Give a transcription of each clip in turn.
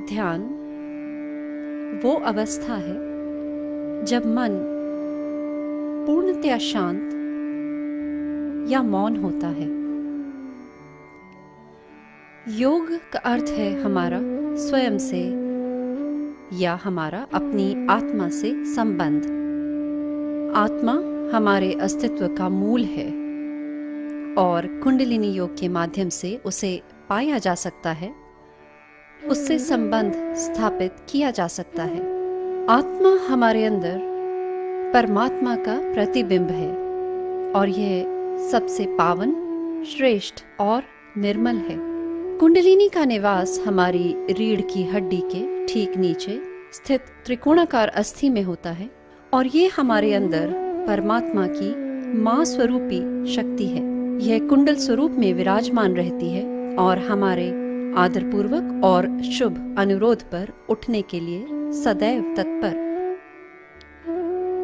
ध्यान वो अवस्था है जब मन पूर्णतया शांत या मौन होता है। योग का अर्थ है हमारा स्वयं से या हमारा अपनी आत्मा से संबंध। आत्मा हमारे अस्तित्व का मूल है और कुंडलिनी योग के माध्यम से उसे पाया जा सकता है, उससे संबंध स्थापित किया जा सकता है। आत्मा हमारे अंदर परमात्मा का प्रतिबिंब है और यह सबसे पावन, श्रेष्ठ और निर्मल है। कुंडलिनी का निवास हमारी रीढ़ की हड्डी के ठीक नीचे स्थित त्रिकोणाकार अस्थि में होता है और ये हमारे अंदर परमात्मा की मां स्वरूपी शक्ति है। यह कुंडल स्वरूप में विराजमान रहती है और हमारे आदरपूर्वक और शुभ अनुरोध पर उठने के लिए सदैव तत्पर।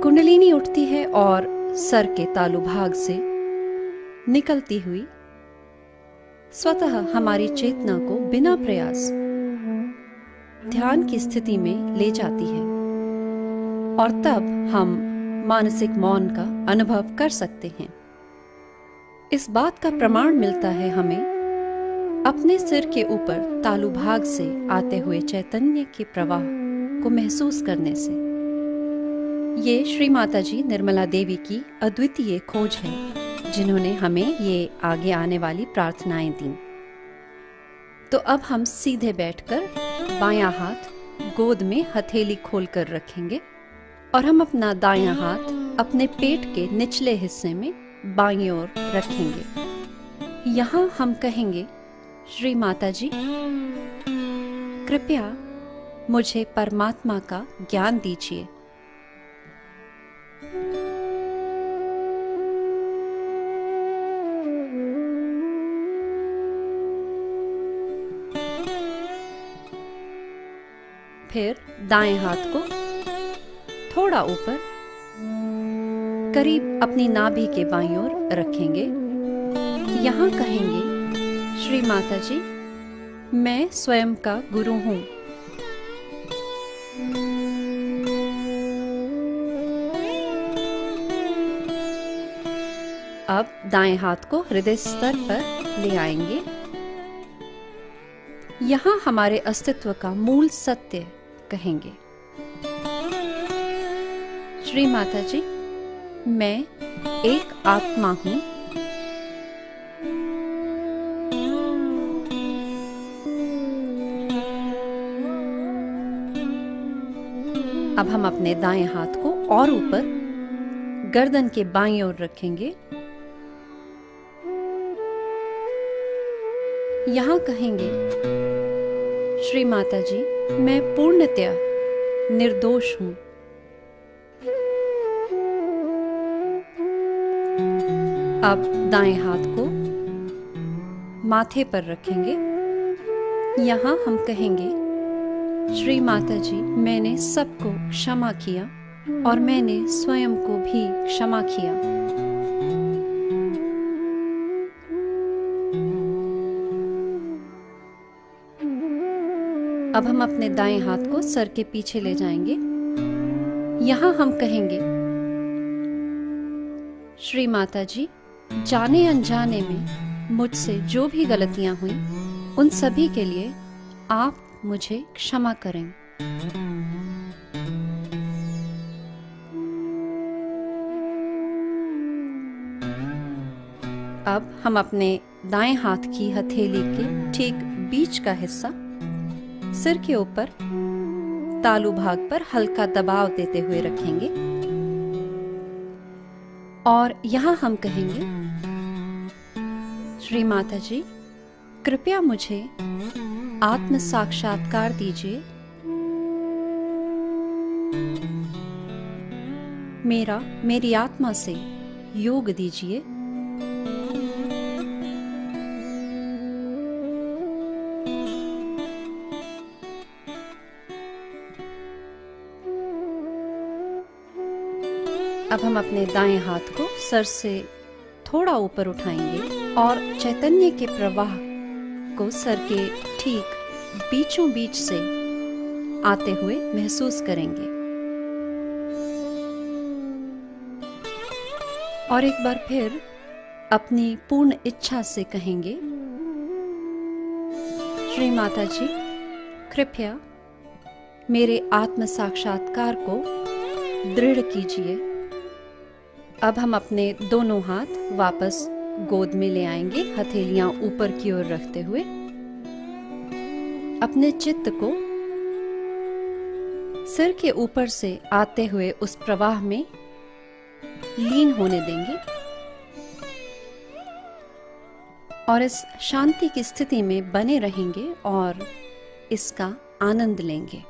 कुंडलिनी उठती है और सर के तालु भाग से निकलती हुई स्वतः हमारी चेतना को बिना प्रयास ध्यान की स्थिति में ले जाती है और तब हम मानसिक मौन का अनुभव कर सकते हैं। इस बात का प्रमाण मिलता है हमें अपने सिर के ऊपर तालु भाग से आते हुए चैतन्य के प्रवाह को महसूस करने से। ये श्री माता जी निर्मला देवी की अद्वितीय खोज है जिन्होंने हमें ये आगे आने वाली प्रार्थनाएं दी। तो अब हम सीधे बैठकर बायां हाथ गोद में हथेली खोलकर रखेंगे और हम अपना दायां हाथ अपने पेट के निचले हिस्से में बाईं ओर रखेंगे। यहाँ हम कहेंगे, श्री माता जी, कृपया मुझे परमात्मा का ज्ञान दीजिए। फिर दाएं हाथ को थोड़ा ऊपर करीब अपनी नाभि के बाईं ओर रखेंगे। यहाँ कहेंगे, श्री माता जी, मैं स्वयं का गुरु हूं। अब दाएं हाथ को हृदय स्तर पर ले आएंगे। यहां हमारे अस्तित्व का मूल सत्य कहेंगे, श्री माता जी, मैं एक आत्मा हूं। अब हम अपने दाएं हाथ को और ऊपर गर्दन के बाईं ओर रखेंगे। यहां कहेंगे, श्री माता जी, मैं पूर्णतया निर्दोष हूं। अब दाएं हाथ को माथे पर रखेंगे। यहां हम कहेंगे, श्री माता जी, मैंने सबको क्षमा किया और मैंने स्वयं को भी क्षमा किया। अब हम अपने दाएं हाथ को सर के पीछे ले जाएंगे। यहां हम कहेंगे, श्री माता जी, जाने अनजाने में मुझसे जो भी गलतियां हुई उन सभी के लिए आप मुझे क्षमा करें। अब हम अपने दाएं हाथ की हथेली के ठीक बीच का हिस्सा सिर के ऊपर तालु भाग पर हल्का दबाव देते हुए रखेंगे और यहां हम कहेंगे, श्री माता जी, कृपया मुझे आत्म साक्षात्कार दीजिए। मेरी आत्मा से योग दीजिए। अब हम अपने दाएं हाथ को सर से थोड़ा ऊपर उठाएंगे और चैतन्य के प्रवाह को सर के ठीक बीचों बीच से आते हुए महसूस करेंगे। और एक बार फिर अपनी पूर्ण इच्छा से कहेंगे, श्री माता जी, कृपया मेरे आत्म साक्षात्कार को दृढ़ कीजिए। अब हम अपने दोनों हाथ वापस गोद में ले आएंगे, हथेलियां ऊपर की ओर रखते हुए अपने चित्त को सिर के ऊपर से आते हुए उस प्रवाह में लीन होने देंगे और इस शांति की स्थिति में बने रहेंगे और इसका आनंद लेंगे।